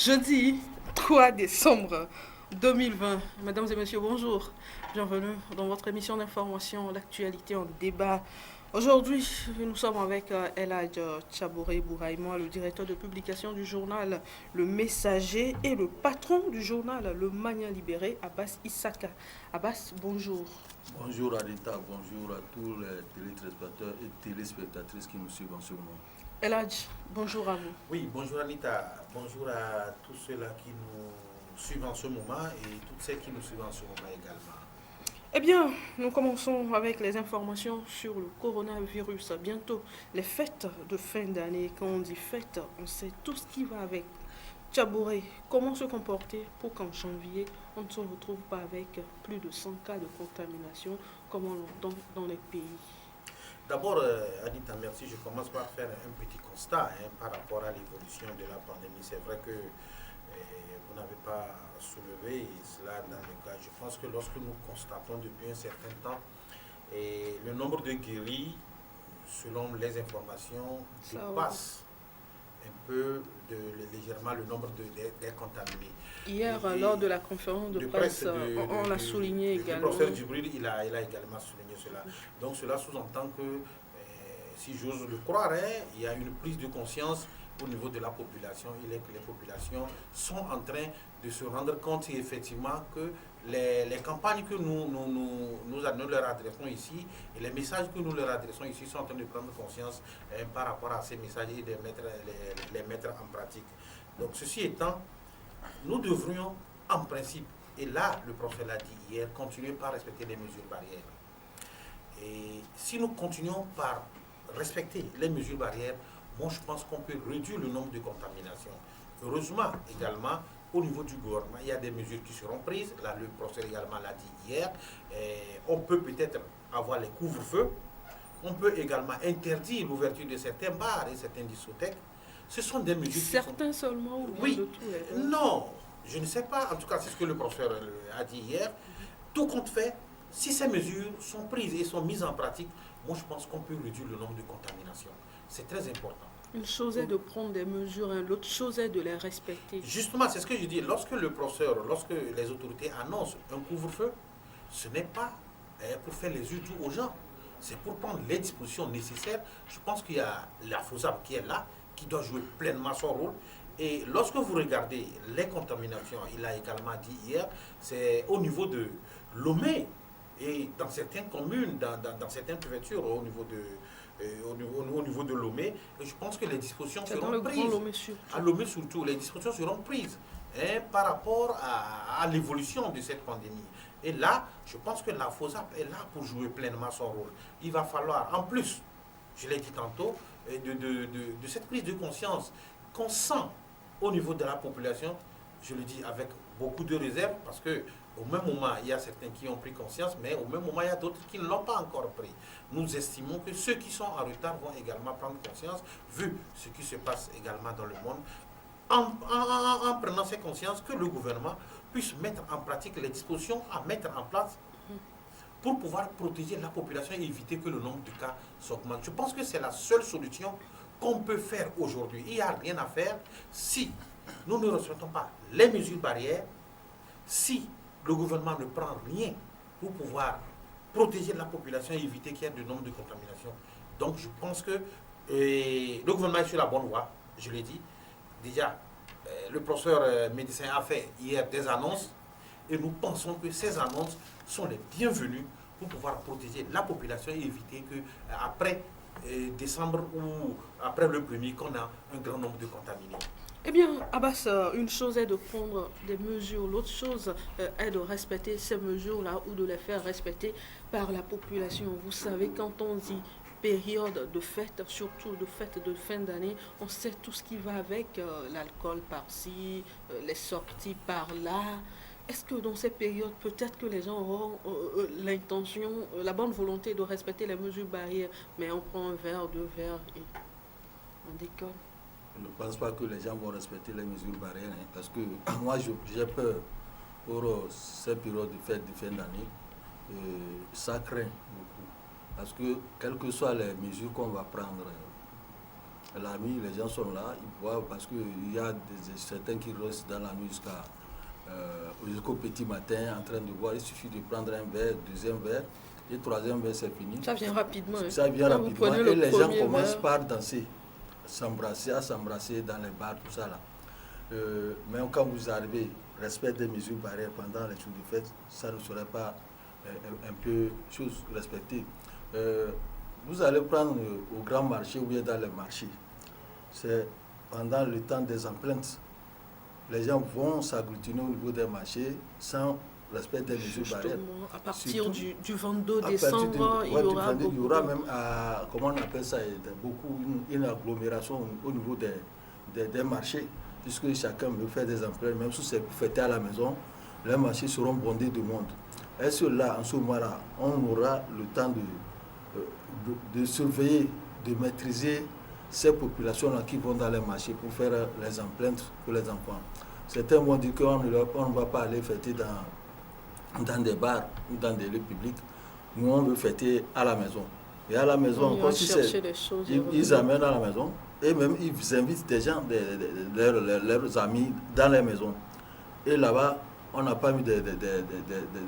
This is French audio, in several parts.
Jeudi 3 décembre 2020. Mesdames et messieurs, bonjour. Bienvenue dans votre émission d'information, l'actualité en débat. Aujourd'hui, nous sommes avec Elhadj Tchaboré Bouraïma, le directeur de publication du journal Le Messager et le patron du journal Le Mania Libéré, Abbas Issaka. Abbas, bonjour. Bonjour Anita, bonjour à tous les téléspectateurs et téléspectatrices qui nous suivent en ce moment. Elhadj, bonjour à vous. Oui, bonjour Anita, bonjour à tous ceux-là qui nous suivent en ce moment et toutes celles qui nous suivent en ce moment également. Eh bien, nous commençons avec les informations sur le coronavirus. Bientôt, les fêtes de fin d'année. Quand on dit fête, on sait tout ce qui va avec. Tchabouré, comment se comporter pour qu'en janvier, on ne se retrouve pas avec plus de 100 cas de contamination comme on l'entend dans les pays. D'abord, Anita, merci. Je commence par faire un petit constat par rapport à l'évolution de la pandémie. C'est vrai que vous n'avez pas soulevé cela dans le cas. Je pense que lorsque nous constatons depuis un certain temps le nombre de guéris, selon les informations, dépasse un peu légèrement le nombre des contaminés. Hier, lors de la conférence de presse, on l'a souligné également. Le professeur Djibril, il a également souligné cela. Donc cela sous-entend que, si j'ose le croire, il y a une prise de conscience au niveau de la population. Il est que les populations sont en train de se rendre compte effectivement que les campagnes que nous leur adressons ici et les messages que nous leur adressons ici sont en train de prendre conscience par rapport à ces messages et de les mettre en pratique. Donc ceci étant, nous devrions en principe, et là le professeur l'a dit hier, continuer par respecter les mesures barrières. Et si nous continuons par respecter les mesures barrières, moi je pense qu'on peut réduire le nombre de contaminations. Heureusement également, au niveau du gouvernement, il y a des mesures qui seront prises. Là, le professeur également l'a dit hier. On peut peut-être avoir les couvre-feux. On peut également interdire l'ouverture de certains bars et certaines discothèques. Ce sont des mesures. Certains seulement ou bien oui, de tout. Non, je ne sais pas. En tout cas, c'est ce que le professeur a dit hier. Tout compte fait, si ces mesures sont prises et sont mises en pratique, moi je pense qu'on peut réduire le nombre de contaminations. C'est très important. Une chose est de prendre des mesures, l'autre chose est de les respecter. Justement, c'est ce que je dis. Lorsque les autorités annoncent un couvre-feu, ce n'est pas pour faire les yeux doux aux gens. C'est pour prendre les dispositions nécessaires. Je pense qu'il y a la FOSAP qui est là, qui doit jouer pleinement son rôle. Et lorsque vous regardez les contaminations, il a également dit hier, c'est au niveau de Lomé et dans certaines communes, dans certaines préfectures, au niveau de Lomé, et je pense que les dispositions seront prises. À Lomé surtout, les dispositions seront prises par rapport à l'évolution de cette pandémie. Et là, je pense que la FOSAP est là pour jouer pleinement son rôle. Il va falloir, en plus, je l'ai dit tantôt, de cette prise de conscience qu'on sent au niveau de la population, je le dis avec beaucoup de réserve, parce que au même moment, il y a certains qui ont pris conscience, mais au même moment, il y a d'autres qui ne l'ont pas encore pris. Nous estimons que ceux qui sont en retard vont également prendre conscience, vu ce qui se passe également dans le monde, en prenant ces consciences, que le gouvernement puisse mettre en pratique les dispositions à mettre en place pour pouvoir protéger la population et éviter que le nombre de cas s'augmente. Je pense que c'est la seule solution qu'on peut faire aujourd'hui. Il n'y a rien à faire si nous ne respectons pas les mesures barrières, si le gouvernement ne prend rien pour pouvoir protéger la population et éviter qu'il y ait de nombre de contaminations. Donc je pense que le gouvernement est sur la bonne voie, je l'ai dit. Déjà, le professeur médecin a fait hier des annonces et nous pensons que ces annonces sont les bienvenues pour pouvoir protéger la population et éviter que après décembre ou après le premier qu'on a un grand nombre de contaminés. Eh bien, Abbas, une chose est de prendre des mesures, l'autre chose est de respecter ces mesures-là ou de les faire respecter par la population. Vous savez, quand on dit période de fête, surtout de fête de fin d'année, on sait tout ce qui va avec, l'alcool par-ci, les sorties par-là. Est-ce que dans ces périodes, peut-être que les gens auront l'intention, la bonne volonté de respecter les mesures barrières, mais on prend un verre, deux verres et on déconne? Je ne pense pas que les gens vont respecter les mesures barrières, parce que moi j'ai peur pour ces périodes de fête de fin d'année. Ça craint beaucoup. Parce que quelles que soient les mesures qu'on va prendre, la nuit, les gens sont là, ils boivent parce qu'il y a certains qui restent dans la nuit jusqu'au petit matin en train de boire. Il suffit de prendre un verre, deuxième verre, et troisième verre, c'est fini. Ça vient rapidement. Ça vient Quand rapidement et les gens commencent verre, par danser, s'embrasser dans les bars, tout ça là. Même quand vous arrivez, respect des mesures barrières pendant les jours de fête, ça ne serait pas un peu chose respectée. Vous allez prendre au grand marché ou bien dans les marchés. C'est pendant le temps des empreintes. Les gens vont s'agglutiner au niveau des marchés sans respect des mesures barrières. À partir du 22 À partir décembre, il y aura il y aura même, comment on appelle ça, une agglomération au niveau des marchés, puisque chacun veut faire des empreintes, même si c'est pour fêter à la maison, les marchés seront bondés de monde. Est-ce que là, en ce moment-là, on aura le temps de surveiller, de maîtriser ces populations-là qui vont dans les marchés pour faire les empreintes pour les enfants? Certains vont dire qu'on ne va pas aller fêter dans des bars ou dans des lieux publics. Nous, on veut fêter à la maison. Et à la maison, ils amènent à la maison et même ils invitent des gens, leurs amis dans les maisons. Et là-bas, on n'a pas mis de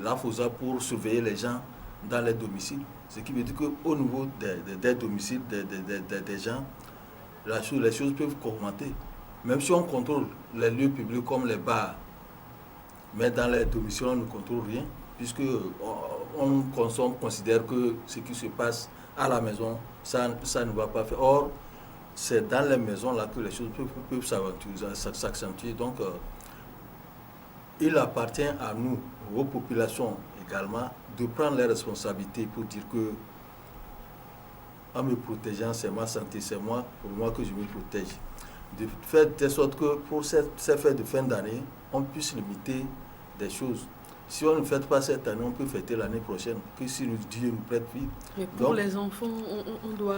la FOSA pour surveiller les gens dans les domiciles. Ce qui veut dire qu'au niveau des domiciles des gens, les choses peuvent augmenter. Même si on contrôle les lieux publics comme les bars, mais dans les domiciles, on ne contrôle rien, puisque on considère que ce qui se passe à la maison, ça ne va pas faire. Or, c'est dans les maisons là que les choses peuvent s'accentuer. Donc, il appartient à nous, aux populations également, de prendre les responsabilités pour dire que en me protégeant, c'est ma santé, c'est pour moi que je me protège. De faire de sorte que pour ces fêtes de fin d'année, on puisse limiter des choses. Si on ne fête pas cette année, on peut fêter l'année prochaine, que si Dieu nous prête vie. Mais pour les enfants, on doit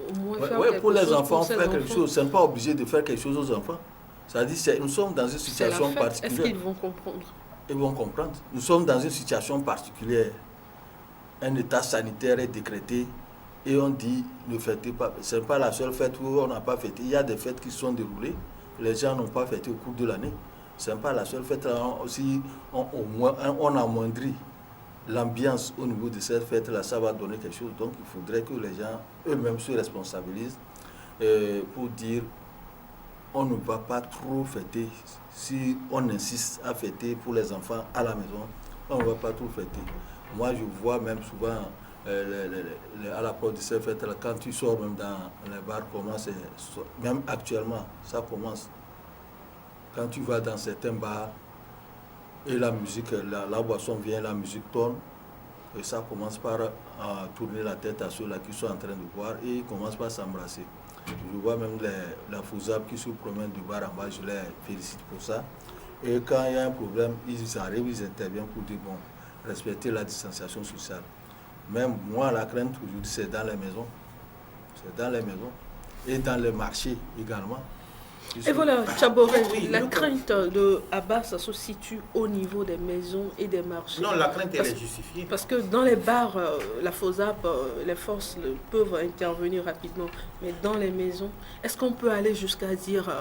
au moins faire quelque chose. Pour les enfants, faire quelque chose. Ce n'est pas obligé de faire quelque chose aux enfants. C'est-à-dire, nous sommes dans une situation particulière. Est-ce qu'ils vont comprendre? Ils vont comprendre. Nous sommes dans une situation particulière. Un état sanitaire est décrété et on dit ne fêtez pas. Ce n'est pas la seule fête où on n'a pas fêté. Il y a des fêtes qui sont déroulées. Les gens n'ont pas fêté au cours de l'année. Ce n'est pas la seule fête. Si on amoindrit l'ambiance au niveau de cette fête-là, ça va donner quelque chose. Donc il faudrait que les gens eux-mêmes se responsabilisent pour dire on ne va pas trop fêter. Si on insiste à fêter pour les enfants à la maison, on ne va pas trop fêter. Moi, je vois même souvent à l'approche de ces fêtes-là, quand tu sors même dans les bars, même actuellement, ça commence. Quand tu vas dans certains bars et la musique, la boisson vient, la musique tourne, et ça commence par tourner la tête à ceux-là qui sont en train de boire et ils commencent par s'embrasser. Je vois même la FOSAP qui se promènent du bar en bas, je les félicite pour ça. Et quand il y a un problème, ils arrivent, ils interviennent pour dire bon, respecter la distanciation sociale. Même moi, la crainte aujourd'hui, c'est dans les maisons. C'est dans les maisons. Et dans les marchés également. Et voilà, Tchaboré, la crainte de Abbas se situe au niveau des maisons et des marchés. Non, la crainte, elle est justifiée. Parce que dans les bars, la FOSAP, les forces peuvent intervenir rapidement. Mais dans les maisons, est-ce qu'on peut aller jusqu'à dire,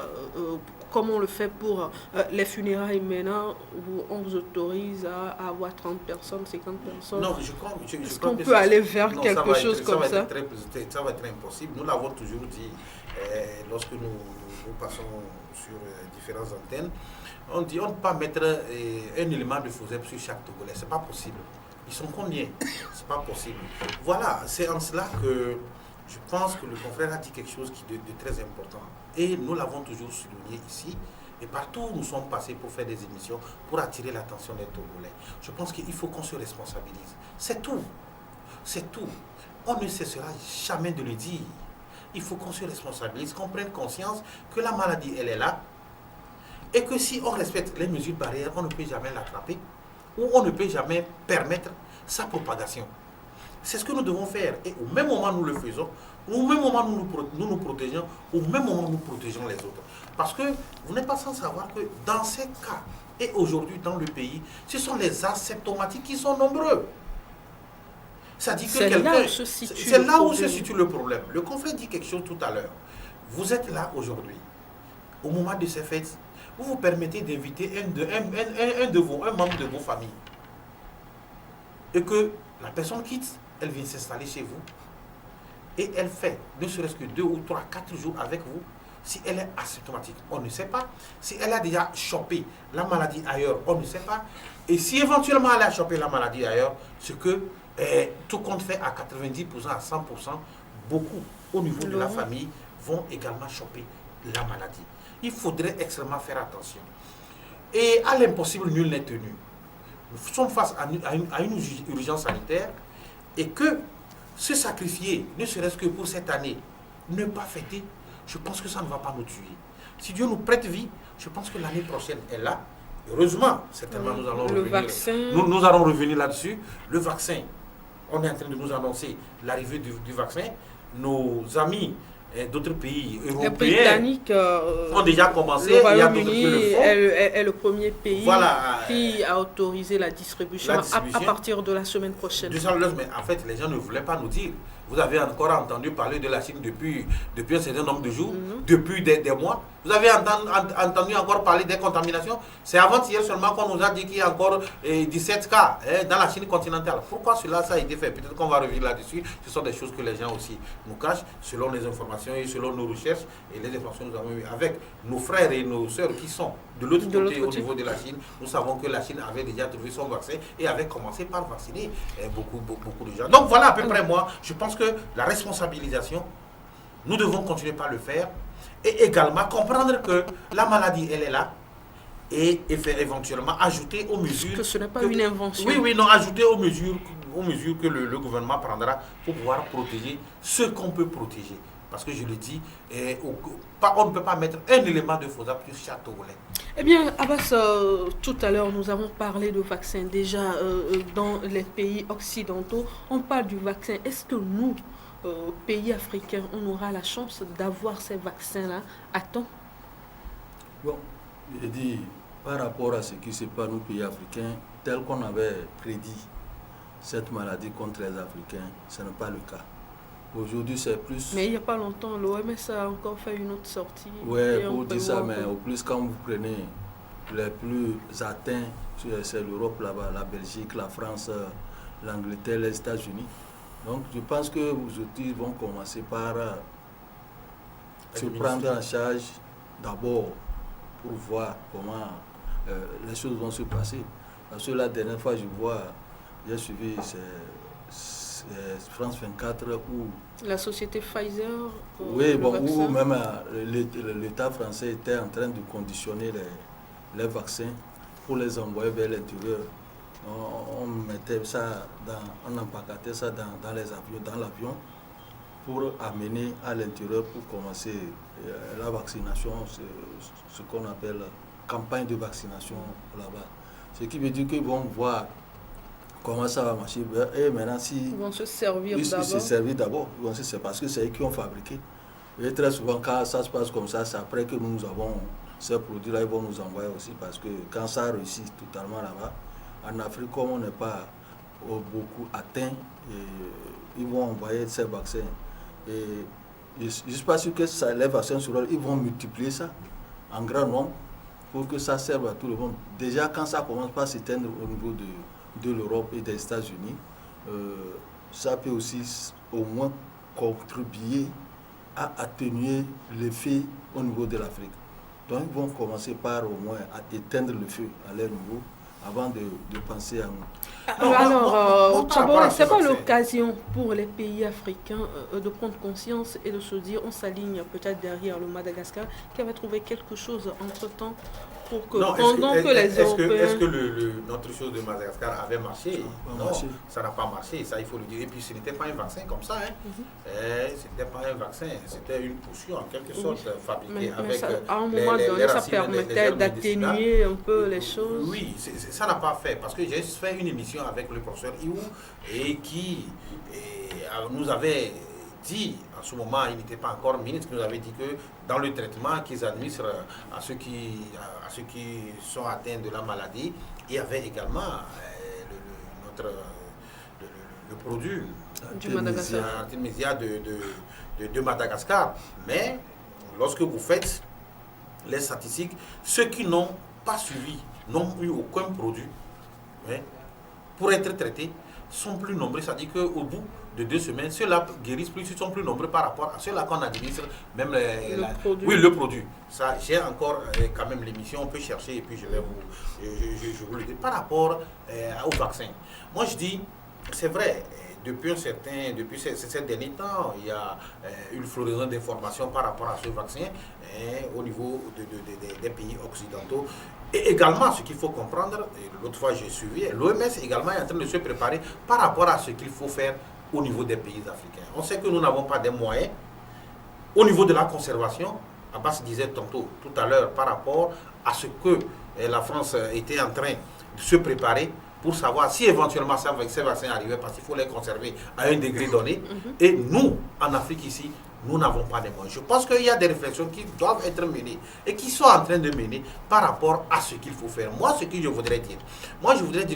comme on le fait pour les funérailles maintenant, où on vous autorise à avoir 30 personnes, 50 personnes? Non, je crois est-ce qu'on peut aller vers quelque chose comme ça? Ça va être impossible. Nous l'avons toujours dit lorsque nous passons sur différentes antennes. On dit on ne peut pas mettre un élément de FOSAP sur chaque Togolais. Ce n'est pas possible. Ils sont combien? Ce n'est pas possible. Voilà, c'est en cela que je pense que le confrère a dit quelque chose de très important. Et nous l'avons toujours souligné ici. Et partout où nous sommes passés pour faire des émissions, pour attirer l'attention des Togolais. Je pense qu'il faut qu'on se responsabilise. C'est tout. C'est tout. On ne cessera jamais de le dire. Il faut qu'on se responsabilise, qu'on prenne conscience que la maladie, elle est là. Et que si on respecte les mesures barrières, on ne peut jamais l'attraper. Ou on ne peut jamais permettre sa propagation. C'est ce que nous devons faire. Et au même moment, nous le faisons. Au même moment, nous nous protégeons. Au même moment, nous protégeons les autres. Parce que vous n'êtes pas sans savoir que dans ces cas, et aujourd'hui dans le pays, ce sont les asymptomatiques qui sont nombreux. Ça dit que c'est là où se situe le problème. Le confrère dit quelque chose tout à l'heure. vous êtes là aujourd'hui, au moment de ces fêtes, vous vous permettez d'inviter un membre de vos familles, et que la personne quitte, elle vient s'installer chez vous, et elle fait ne serait-ce que 2 ou 3, 4 jours avec vous. Si elle est asymptomatique, on ne sait pas. Si elle a déjà chopé la maladie ailleurs, on ne sait pas. Et si éventuellement elle a chopé la maladie ailleurs, c'est que tout compte fait à 90%, à 100%, beaucoup au niveau de la famille vont également choper la maladie. Il faudrait extrêmement faire attention. Et à l'impossible, nul n'est tenu. Nous sommes face à une urgence sanitaire et que se sacrifier, ne serait-ce que pour cette année, ne pas fêter, je pense que ça ne va pas nous tuer. Si Dieu nous prête vie, je pense que l'année prochaine est là. Heureusement, certainement nous allons nous allons revenir là-dessus. Le vaccin, on est en train de nous annoncer l'arrivée du vaccin. Nos amis d'autres pays européens, les Britanniques ont déjà commencé. Le Royaume-Uni est le premier pays qui a autorisé la distribution à partir de la semaine prochaine. Mais en fait, les gens ne voulaient pas nous dire. Vous avez encore entendu parler de la Chine depuis un certain nombre de jours, depuis des mois. Vous avez entendu encore parler des contaminations. C'est avant-hier seulement qu'on nous a dit qu'il y a encore 17 cas dans la Chine continentale. Pourquoi cela ça a été fait? Peut-être qu'on va revenir là-dessus. Ce sont des choses que les gens aussi nous cachent, selon les informations et selon nos recherches et les informations que nous avons eues avec nos frères et nos sœurs qui sont de l'autre côté au niveau de la Chine. Nous savons que la Chine avait déjà trouvé son vaccin et avait commencé par vacciner beaucoup de gens. Donc voilà à peu près moi, je pense que la responsabilisation, nous devons continuer par le faire et également comprendre que la maladie, elle est là et faire éventuellement ajouter aux mesures... Que ce n'est pas une invention. Oui, non, ajouter aux mesures que le gouvernement prendra pour pouvoir protéger ce qu'on peut protéger. Parce que je le dis, on ne peut pas mettre un élément de faisable sur château au lait. Eh bien, Abbas, tout à l'heure, nous avons parlé de vaccins. Déjà, dans les pays occidentaux, on parle du vaccin. Est-ce que nous, pays africains, on aura la chance d'avoir ces vaccins-là à temps? Bon, je dis, par rapport à ce qui se passe nos pays africains, tel qu'on avait prédit cette maladie contre les Africains, ce n'est pas le cas. Aujourd'hui, c'est plus... Mais il n'y a pas longtemps, l'OMS a encore fait une autre sortie. Oui, pour dire ça, mais au plus, quand vous prenez les plus atteints, c'est l'Europe là-bas, la Belgique, la France, l'Angleterre, les États-Unis. Donc, je pense que aujourd'hui, ils vont commencer par se prendre en charge d'abord pour voir comment les choses vont se passer. Parce que la dernière fois, j'ai suivi France 24 où... La société Pfizer... Oui, où même l'État français était en train de conditionner les vaccins pour les envoyer vers l'intérieur. On mettait ça, on empaquetait ça dans l'avion pour amener à l'intérieur pour commencer la vaccination, ce qu'on appelle campagne de vaccination là-bas. Ce qui veut dire qu'ils vont voir comment ça va marcher. Et maintenant, ils vont se servir d'abord. C'est parce que c'est eux qui ont fabriqué. Et très souvent, quand ça se passe comme ça, c'est après que nous avons ces produits-là, ils vont nous envoyer aussi. Parce que quand ça réussit totalement là-bas, en Afrique, comme on n'est pas beaucoup atteint, ils vont envoyer ces vaccins. Et je ne suis pas sûr que les vaccins sur ils vont multiplier ça en grand nombre pour que ça serve à tout le monde. Déjà, quand ça commence par s'éteindre au niveau de l'Europe et des États-Unis, ça peut aussi au moins contribuer à atténuer l'effet au niveau de l'Afrique. Donc ils vont commencer par au moins à éteindre le feu à leur niveau avant de penser à nous. Alors, ce n'est pas l'occasion pour les pays africains de prendre conscience et de se dire on s'aligne peut-être derrière le Madagascar qui avait trouvé quelque chose entre-temps pour que Est-ce que notre chose de Madagascar avait marché? Non, ça n'a pas marché, ça il faut le dire. Et puis ce n'était pas un vaccin comme ça. Ce n'était pas un vaccin, c'était une potion en quelque sorte fabriquée avec ça, à un moment donné, ça permettait d'atténuer un peu les choses. Oui, ça n'a pas fait parce que j'ai fait une émission avec le professeur Iou et qui nous avait dit, en ce moment il n'était pas encore ministre, qui nous avait dit que dans le traitement qu'ils administrent à ceux qui sont atteints de la maladie, il y avait également le produit du Madagascar de Madagascar. Mais lorsque vous faites les statistiques, ceux qui n'ont pas suivi, n'ont eu aucun produit, hein, pour être traités, sont plus nombreux. C'est-à-dire qu'au bout de 2 semaines, ceux-là guérissent plus, ils sont plus nombreux par rapport à ceux-là qu'on administre, même le produit. Ça, j'ai encore quand même l'émission, on peut chercher et puis je vais vous le dire. Par rapport au vaccin, moi je dis, c'est vrai, depuis ces derniers temps, il y a une floraison d'informations par rapport à ce vaccin au niveau des pays occidentaux. Et également, ce qu'il faut comprendre, l'autre fois j'ai suivi, l'OMS également est en train de se préparer par rapport à ce qu'il faut faire au niveau des pays africains. On sait que nous n'avons pas des moyens au niveau de la conservation. Abbas disait tantôt, tout à l'heure, par rapport à ce que la France était en train de se préparer pour savoir si éventuellement ces vaccins arrivaient, parce qu'il faut les conserver à un degré donné. Et nous, en Afrique ici, nous n'avons pas de moyens. Je pense qu'il y a des réflexions qui doivent être menées et qui sont en train de mener par rapport à ce qu'il faut faire. Moi, ce que je voudrais dire,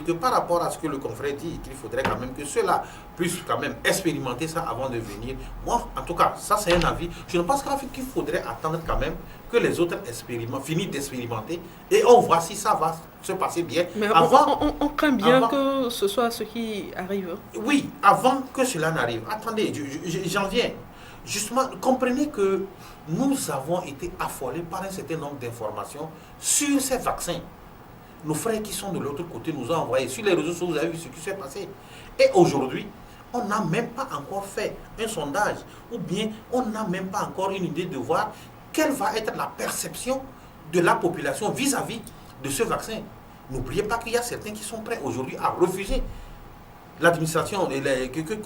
que par rapport à ce que le confrère dit, qu'il faudrait quand même que ceux-là puissent quand même expérimenter ça avant de venir. Moi, en tout cas, ça c'est un avis. Je ne pense qu'il faudrait attendre quand même que les autres finissent d'expérimenter et on voit si ça va se passer bien. Mais on craint bien que ce soit ce qui arrive. Oui, avant que cela n'arrive. Attendez, j'en viens. Justement, comprenez que nous avons été affolés par un certain nombre d'informations sur ces vaccins. Nos frères qui sont de l'autre côté nous ont envoyé sur les réseaux sociaux, vous avez vu ce qui s'est passé. Et aujourd'hui, on n'a même pas encore fait un sondage, ou bien on n'a même pas encore une idée de voir quelle va être la perception de la population vis-à-vis de ce vaccin. N'oubliez pas qu'il y a certains qui sont prêts aujourd'hui à refuser l'administration,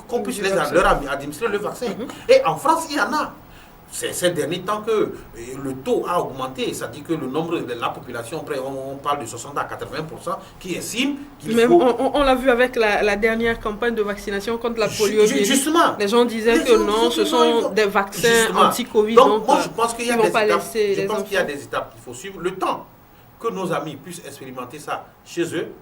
qu'on puisse leur administrer le vaccin. Et en France, il y en a. Ces derniers temps que le taux a augmenté, c'est-à-dire que le nombre de la population, on parle de 60 à 80%, qui estime qu'il faut... On l'a vu avec la dernière campagne de vaccination contre la poliomyélite. Justement. Les gens disaient que non, ce sont des vaccins anti-Covid. Donc, moi, je pense qu'il y a des étapes qu'il faut suivre. Le temps que nos amis puissent expérimenter ça chez eux,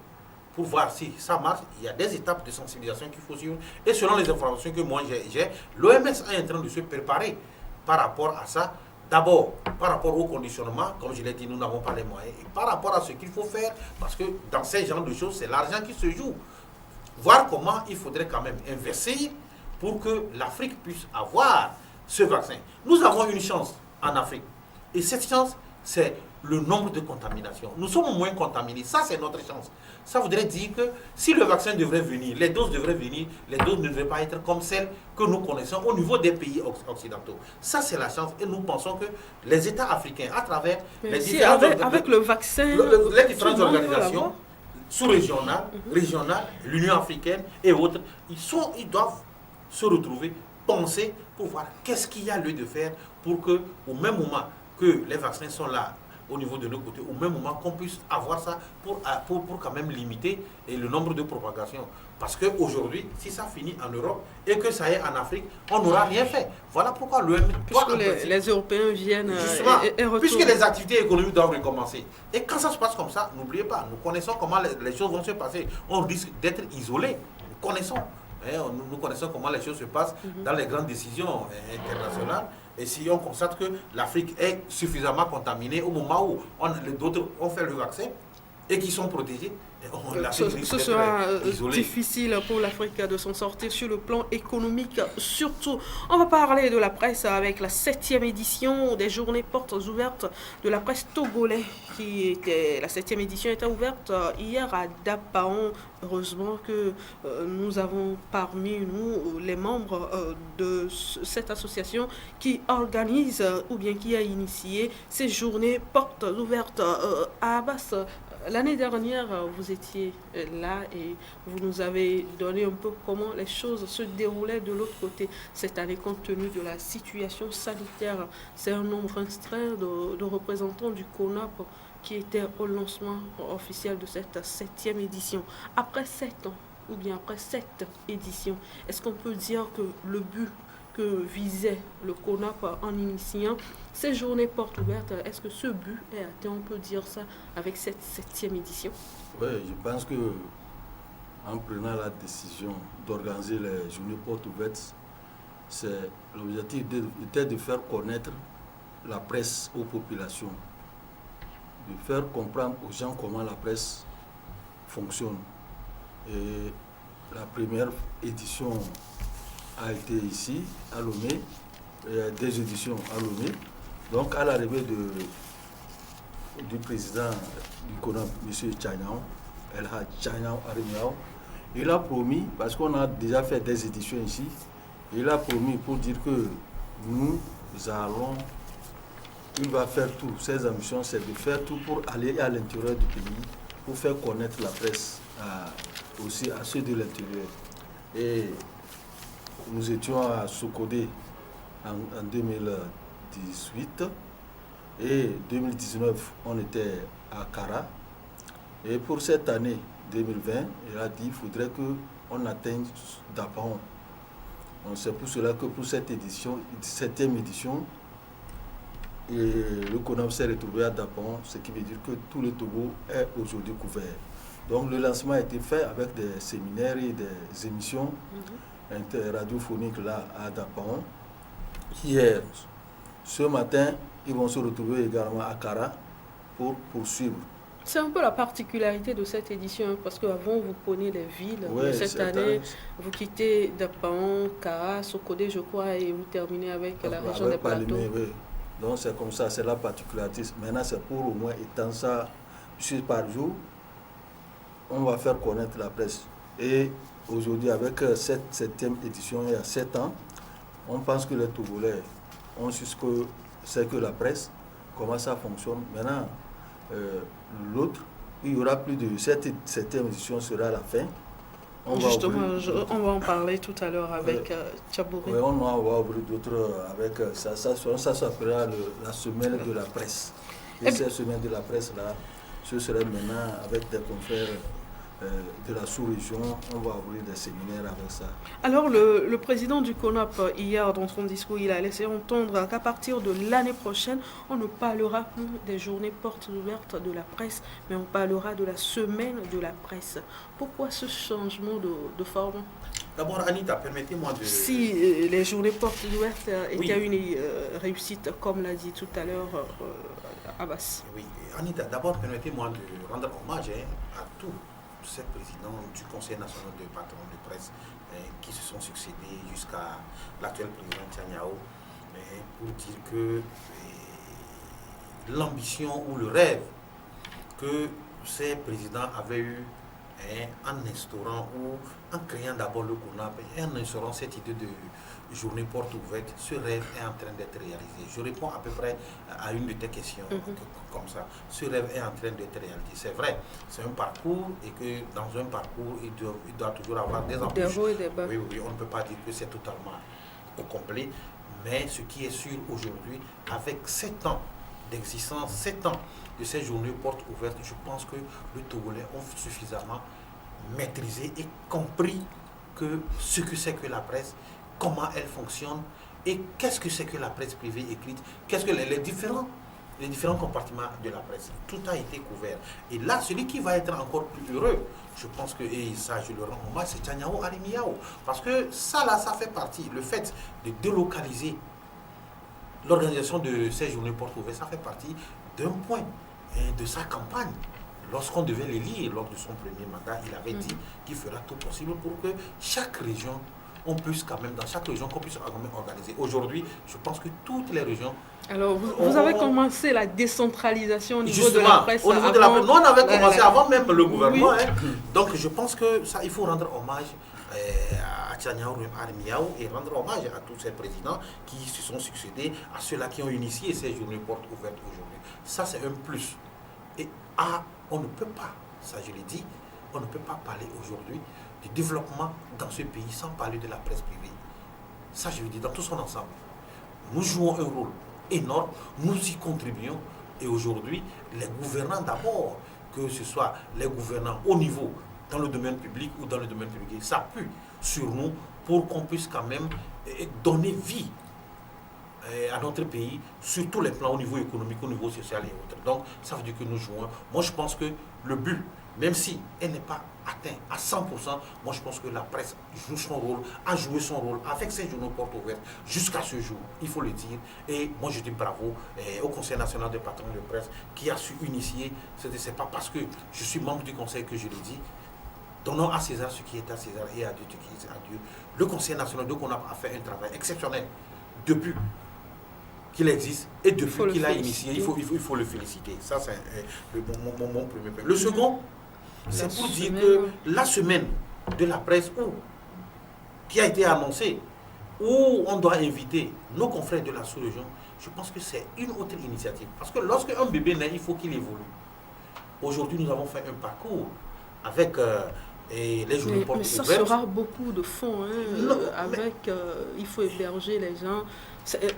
pour voir si ça marche, il y a des étapes de sensibilisation qu'il faut suivre. Et selon les informations que moi j'ai, l'OMS est en train de se préparer par rapport à ça. D'abord, par rapport au conditionnement, comme je l'ai dit, nous n'avons pas les moyens. Et par rapport à ce qu'il faut faire, parce que dans ces genres de choses, c'est l'argent qui se joue. Voir comment il faudrait quand même investir pour que l'Afrique puisse avoir ce vaccin. Nous avons une chance en Afrique. Et cette chance, c'est le nombre de contaminations. Nous sommes moins contaminés. Ça, c'est notre chance. Ça voudrait dire que si le vaccin devrait venir, les doses devraient venir, les doses ne devraient pas être comme celles que nous connaissons au niveau des pays occidentaux. Ça, c'est la chance. Et nous pensons que les États africains, à travers avec le vaccin, les différentes organisations sous-régionales, régionales, l'Union africaine et autres, ils doivent se retrouver, penser pour voir qu'est-ce qu'il y a lieu de faire pour que, au même moment que les vaccins sont là, au niveau de nos côtés, au même moment qu'on puisse avoir ça pour quand même limiter le nombre de propagations. Parce qu'aujourd'hui, si ça finit en Europe et que ça est en Afrique, on n'aura rien fait. Voilà pourquoi l'OMS doit... Puisque les Européens viennent et puisque les activités économiques doivent recommencer. Et quand ça se passe comme ça, n'oubliez pas, nous connaissons comment les choses vont se passer. On risque d'être isolés. Nous connaissons. Nous connaissons comment les choses se passent dans les grandes décisions internationales. Et si on constate que l'Afrique est suffisamment contaminée au moment où d'autres ont fait le vaccin et qui sont protégés, ce sera difficile pour l'Afrique de s'en sortir sur le plan économique. Surtout, on va parler de la presse avec la 7e édition des journées portes ouvertes de la presse togolais. La 7e édition était ouverte hier à Dapaon. Heureusement que nous avons parmi nous les membres de cette association qui organise ou bien qui a initié ces journées portes ouvertes à Abbas. L'année dernière, vous étiez là et vous nous avez donné un peu comment les choses se déroulaient de l'autre côté. Cette année, compte tenu de la situation sanitaire, c'est un nombre restreint de représentants du CONAP qui étaient au lancement officiel de cette 7e édition. Après 7 ans, ou bien après 7 éditions, est-ce qu'on peut dire que le but que visait le CONAP en initiant ces journées portes ouvertes, est-ce que ce but est atteint, on peut dire ça, avec cette 7e édition? Oui, je pense que en prenant la décision d'organiser les journées portes ouvertes, l'objectif était de faire connaître la presse aux populations, de faire comprendre aux gens comment la presse fonctionne. Et la première édition a été ici, à Lomé, il y a des éditions à Lomé. Donc à l'arrivée du président du CONAP, M. Tchaniao, Elhad Tchaniao Arimiao, il a promis, parce qu'on a déjà fait des éditions ici, il a promis pour dire que nous allons, il va faire tout. Ses ambitions, c'est de faire tout pour aller à l'intérieur du pays, pour faire connaître la presse aussi à ceux de l'intérieur. Et nous étions à Sokodé en 2018 et 2019, on était à Kara. Et pour cette année 2020, il a dit qu'il faudrait qu'on atteigne Dapaon. C'est pour cela que pour cette édition, 7e édition, et le CONAP s'est retrouvé à Dapaon, ce qui veut dire que tout le Togo est aujourd'hui couvert. Donc le lancement a été fait avec des séminaires et des émissions radiophoniques là à Dapaon. Hier, ce matin, ils vont se retrouver également à Kara pour poursuivre. C'est un peu la particularité de cette édition, parce qu'avant, vous prenez les villes. Ouais, cette année, vous quittez Dapaon, Kara, Sokodé, je crois, et vous terminez avec la région des Plateaux. Oui. Donc c'est comme ça, c'est la particularité. Maintenant, c'est pour au moins étendre ça par jour. On va faire connaître la presse. Et aujourd'hui, avec cette 7e édition, il y a 7 ans, on pense que les Togolais ont su ce que c'est que la presse, comment ça fonctionne. Maintenant, l'autre, il y aura plus de cette 7e édition sera à la fin. On va en parler tout à l'heure avec Tchabouri. Oui, on va ouvrir d'autres avec ça. Ça s'appellera la semaine de la presse. Et cette semaine de la presse-là, ce serait maintenant avec des confrères de la sous-région, on va ouvrir des séminaires avec ça. Alors le président du CONAP, hier dans son discours, il a laissé entendre qu'à partir de l'année prochaine, on ne parlera plus des journées portes ouvertes de la presse, mais on parlera de la semaine de la presse. Pourquoi ce changement de forme? D'abord, Anita, permettez-moi de... Si les journées portes ouvertes étaient une réussite, comme l'a dit tout à l'heure Abbas. Oui, Anita, d'abord, permettez-moi de rendre hommage à tous ces présidents du Conseil national de patrons de presse qui se sont succédés jusqu'à l'actuel président Tchaniao, pour dire que l'ambition ou le rêve que ces présidents avaient eu en instaurant ou en créant d'abord le CONAP et en instaurant cette idée de journée porte ouverte, ce rêve est en train d'être réalisé. Je réponds à peu près à une de tes questions comme ça. Ce rêve est en train d'être réalisé. C'est vrai, c'est un parcours et que dans un parcours, il doit toujours avoir des embûches. Oui, on ne peut pas dire que c'est totalement au complet, mais ce qui est sûr aujourd'hui, avec 7 ans d'existence, 7 ans de ces journées portes ouvertes, je pense que les Togolais ont suffisamment maîtrisé et compris ce que c'est que la presse, comment elle fonctionne et qu'est-ce que c'est que la presse privée écrite, qu'est-ce que les différents compartiments de la presse. Tout a été couvert. Et là, celui qui va être encore plus heureux, je pense que, et ça je le rends hommage, c'est Tchaniao Arimiao. Parce que ça là, ça fait partie, le fait de délocaliser l'organisation de ces journées portes ouvertes, ça fait partie d'un point de sa campagne. Lorsqu'on devait les lire lors de son premier mandat, il avait dit qu'il fera tout possible pour que chaque région, on puisse quand même, dans chaque région, qu'on puisse organiser. Aujourd'hui, je pense que toutes les régions... Alors, vous avez commencé la décentralisation au niveau de la presse. Au niveau de la presse, nous, on avait commencé avant même le gouvernement. Donc, je pense que ça, il faut rendre hommage à Tchaniao Arimiao et rendre hommage à tous ces présidents qui se sont succédés, à ceux-là qui ont initié ces journées portes ouvertes aujourd'hui. Ça, c'est un plus. Et on ne peut pas, ça je l'ai dit, on ne peut pas parler aujourd'hui du développement dans ce pays sans parler de la presse privée. Ça je le dis dans tout son ensemble. Nous jouons un rôle énorme, nous y contribuons et aujourd'hui les gouvernants d'abord, que ce soit les gouvernants au niveau dans le domaine public ou dans le domaine privé, s'appuient sur nous pour qu'on puisse quand même donner vie à notre pays sur tous les plans, au niveau économique, au niveau social et autres. Donc ça veut dire que nous jouons. Moi je pense que le but même si elle n'est pas atteinte à 100%, moi je pense que la presse joue son rôle, a joué son rôle avec ces journaux portes ouvertes jusqu'à ce jour, il faut le dire. Et moi je dis bravo au Conseil national des patrons de presse qui a su initier. C'est pas parce que je suis membre du Conseil que je le dis. Donnons à César ce qui est à César et à Dieu ce qui est à Dieu. Le Conseil national de CONAP a fait un travail exceptionnel depuis qu'il existe et depuis qu'il a initié. Il faut le féliciter. Ça, c'est mon premier point. Le second, c'est pour dire que la semaine de la presse qui a été annoncée, où on doit inviter nos confrères de la sous-région, je pense que c'est une autre initiative. Parce que lorsqu'un bébé naît, il faut qu'il évolue. Aujourd'hui, nous avons fait un parcours avec les journées portes ouvertes. Mais ça sera beaucoup de fonds. Il faut héberger les gens.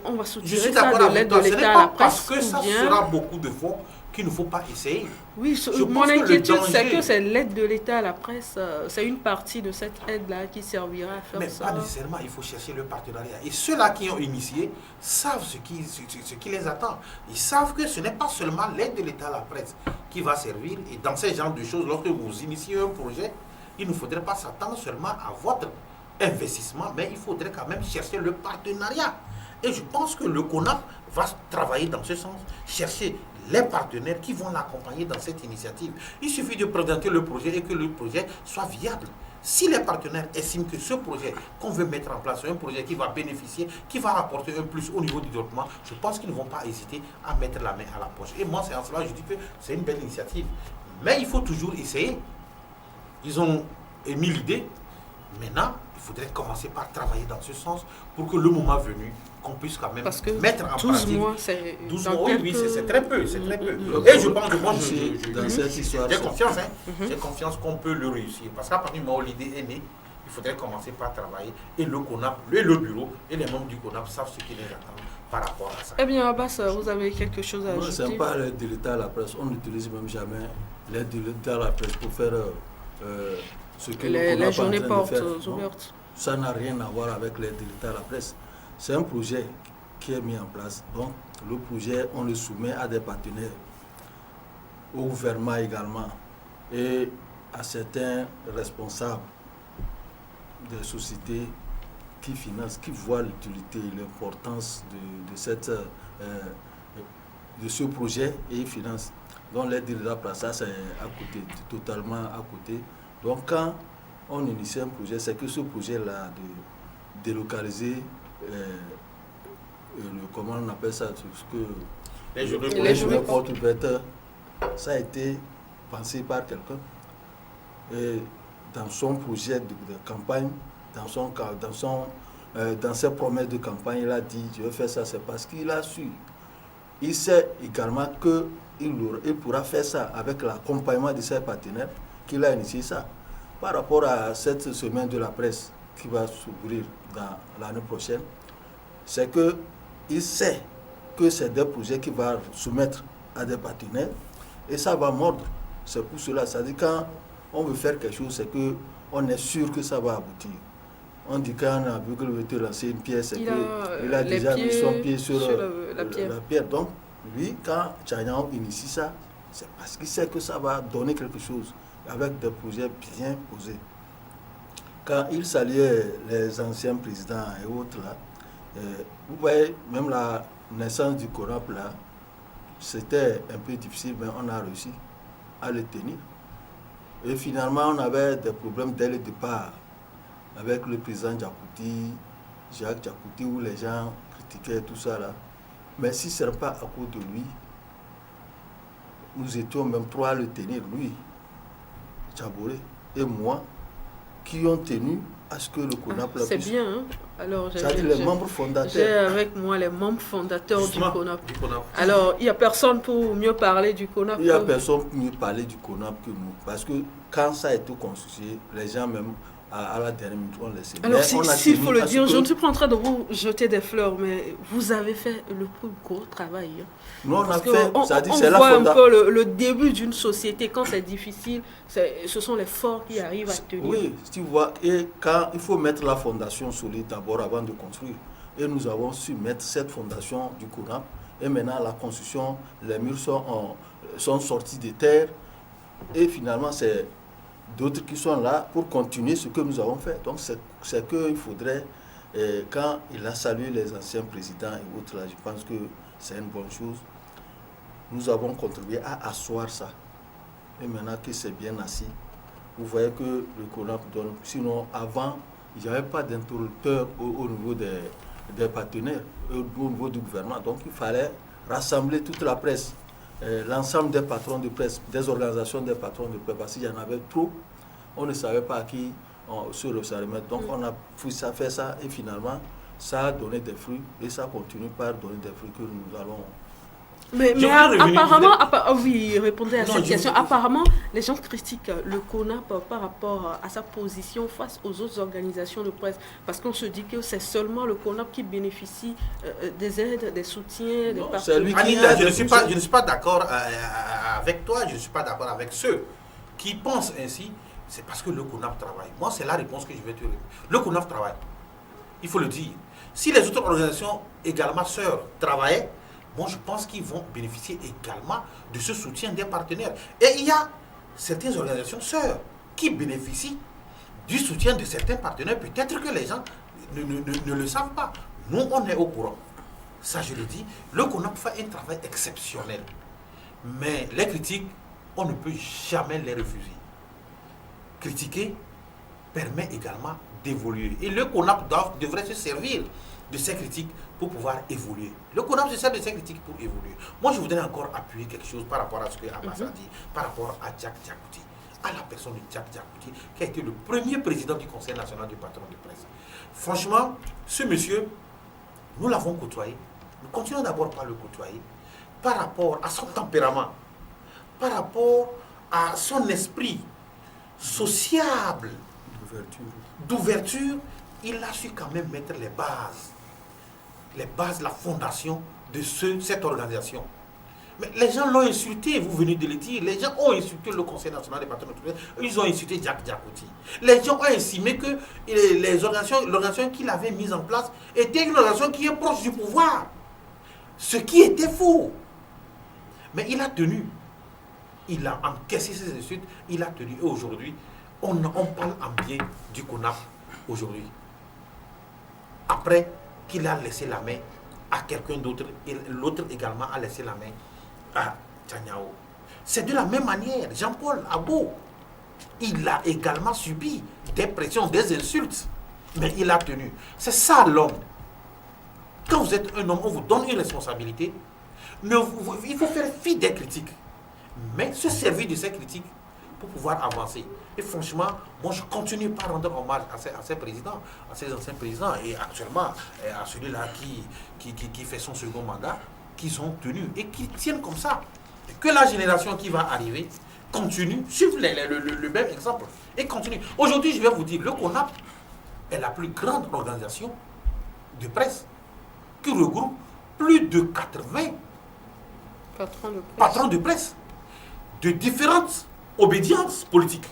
On va soutenir ça de l'aide de l'État à la presse. Parce que ça sera beaucoup de fonds qu'il ne faut pas essayer. Oui, mon inquiétude, c'est que c'est l'aide de l'État à la presse. C'est une partie de cette aide-là qui servira à faire ça. Mais pas nécessairement, il faut chercher le partenariat. Et ceux-là qui ont initié savent ce qui les attend. Ils savent que ce n'est pas seulement l'aide de l'État à la presse qui va servir. Et dans ce genre de choses, lorsque vous initiez un projet, il ne faudrait pas s'attendre seulement à votre investissement, mais il faudrait quand même chercher le partenariat. Et je pense que le CONAP va travailler dans ce sens, chercher les partenaires qui vont l'accompagner dans cette initiative. Il suffit de présenter le projet et que le projet soit viable. Si les partenaires estiment que ce projet qu'on veut mettre en place est un projet qui va bénéficier, qui va apporter un plus au niveau du développement, je pense qu'ils ne vont pas hésiter à mettre la main à la poche. Et moi, c'est en cela que je dis que c'est une belle initiative. Mais il faut toujours essayer. Ils ont émis l'idée. Maintenant, il faudrait commencer par travailler dans ce sens pour que le moment venu, qu'on puisse quand même mettre en pratique. 12 mois, c'est 12 mois, oui, c'est très peu, c'est très peu. Et je pense que moi, j'ai confiance, j'ai confiance qu'on peut le réussir. Parce qu'à partir du moment où l'idée est née, il faudrait commencer par travailler. Et le CONAP, et le bureau, et les membres du CONAP savent ce qui les attend par rapport à ça. Eh bien, Abbas, vous avez quelque chose à ajouter? Ce n'est pas l'aide de l'État à la presse. On n'utilise même jamais l'aide de l'État à la presse pour faire ce que les journées portes ouvertes. Ça n'a rien à voir avec l'aide de l'État à la presse. C'est un projet qui est mis en place. Donc, le projet, on le soumet à des partenaires, au gouvernement également, et à certains responsables des sociétés qui financent, qui voient l'utilité et l'importance de ce projet et ils financent. Donc, l'aide de l'État à la presse, ça, c'est à côté, totalement à côté. Donc, quand on initie un projet, c'est que ce projet-là de délocaliser comment on appelle ça, les journées portes ouvertes, ça a été pensé par quelqu'un. Et dans son projet de campagne, dans ses promesses de campagne, il a dit je vais faire ça, c'est parce qu'il a su. Il sait également qu'il pourra faire ça avec l'accompagnement de ses partenaires, qu'il a initié ça. Par rapport à cette semaine de la presse qui va s'ouvrir dans l'année prochaine, c'est qu'il sait que c'est des projets qu'il va soumettre à des partenaires et ça va mordre. C'est pour cela, ça dit quand on veut faire quelque chose, c'est qu'on est sûr que ça va aboutir. On dit quand on a vu que le veut lancer une pierre, c'est qu'il a déjà mis son pied sur la pierre. Donc, lui, quand Tchagnan initie ça, c'est parce qu'il sait que ça va donner quelque chose avec des projets bien posés. Quand il saluait les anciens présidents et autres, là, vous voyez, même la naissance du CONAP, là, c'était un peu difficile, mais on a réussi à le tenir. Et finalement, on avait des problèmes dès le départ avec le président Jacques Djakouti, où les gens critiquaient tout ça, là. Mais si ce n'est pas à cause de lui, nous étions même trois à le tenir, lui, Tchaboré et moi, qui ont tenu à ce que le CONAP puisse. C'est bien, hein? Alors, les membres fondateurs. J'ai avec moi les membres fondateurs du CONAP. Alors, il n'y a personne pour mieux parler du CONAP. Il n'y a personne pour mieux parler du CONAP que nous. Parce que quand ça a été constitué, les gens même à la dernière minute ont laissé. Alors, s'il faut le dire, je ne suis pas en train de vous jeter des fleurs, mais vous avez fait le plus gros travail. Hein. Nous, on a fait, on voit un peu le début d'une société, quand c'est difficile, ce sont les forts qui arrivent à tenir. Oui, tu vois, et quand il faut mettre la fondation solide d'abord avant de construire. Et nous avons su mettre cette fondation du CONAP. Et maintenant, la construction, les murs sont sortis de terre. Et finalement, c'est d'autres qui sont là pour continuer ce que nous avons fait. Donc, c'est qu'il faudrait, quand il a salué les anciens présidents et autres, là, je pense que c'est une bonne chose. Nous avons contribué à asseoir ça. Et maintenant que c'est bien assis, vous voyez que le CONAP donne. Sinon, avant, il n'y avait pas d'interrupteur au niveau des partenaires, au niveau du gouvernement. Donc, il fallait rassembler toute la presse, l'ensemble des patrons de presse, des organisations des patrons de presse. Parce qu'il y en avait trop, on ne savait pas à qui se remettre. Donc, on a fait ça et finalement, ça a donné des fruits et ça continue par donner des fruits que nous allons. Mais apparemment, oui, répondez à cette question. Apparemment, les gens critiquent le CONAP par rapport à sa position face aux autres organisations de presse. Parce qu'on se dit que c'est seulement le CONAP qui bénéficie des aides, des soutiens, des partenaires. Anita, je ne suis pas d'accord avec toi, je ne suis pas d'accord avec ceux qui pensent ainsi. C'est parce que le CONAP travaille. Moi, c'est la réponse que je vais te donner. Le CONAP travaille. Il faut le dire. Si les autres organisations, également sœurs, travaillaient, moi, je pense qu'ils vont bénéficier également de ce soutien des partenaires. Et il y a certaines organisations sœurs qui bénéficient du soutien de certains partenaires. Peut-être que les gens ne le savent pas. Nous, on est au courant. Ça, je le dis. Le CONAP fait un travail exceptionnel. Mais les critiques, on ne peut jamais les refuser. Critiquer permet également d'évoluer. Et le CONAP devrait se servir de ces critiques pour pouvoir évoluer. Le CONAP se sert de ces critiques pour évoluer. Moi, je voudrais encore appuyer quelque chose par rapport à ce que Abbas a dit, par rapport à Jack Diakouti, à la personne de Jack Diakouti, qui a été le premier président du Conseil national du patron de presse. Franchement, ce monsieur, nous l'avons côtoyé. Nous continuons d'abord par le côtoyer, par rapport à son tempérament, par rapport à son esprit sociable, d'ouverture, il a su quand même mettre les bases, la fondation de cette organisation. Mais les gens l'ont insulté, vous venez de le dire. Les gens ont insulté le Conseil national des patrons de presse. Ils ont insulté Jack Diakouti. Les gens ont estimé que l'organisation qu'il avait mise en place était une organisation qui est proche du pouvoir. Ce qui était faux. Mais il a tenu. Il a encaissé ses insultes. Il a tenu. Et aujourd'hui, on parle en bien du CONAP aujourd'hui. Après qu'il a laissé la main à quelqu'un d'autre, et l'autre également a laissé la main à Tchaniao. C'est de la même manière, Jean-Paul Abo, il a également subi des pressions, des insultes, mais il a tenu. C'est ça l'homme. Quand vous êtes un homme, on vous donne une responsabilité, il faut faire fi des critiques, mais se servir de ces critiques pour pouvoir avancer. Et franchement, moi je continue par rendre hommage à ces présidents, à ces anciens présidents, et actuellement à celui-là qui fait son second mandat, qu'ils ont tenu et qui tiennent comme ça. Et que la génération qui va arriver continue, suive le même exemple et continue. Aujourd'hui, je vais vous dire, le CONAP est la plus grande organisation de presse qui regroupe plus de 80 patrons de presse de différentes obédiences politiques.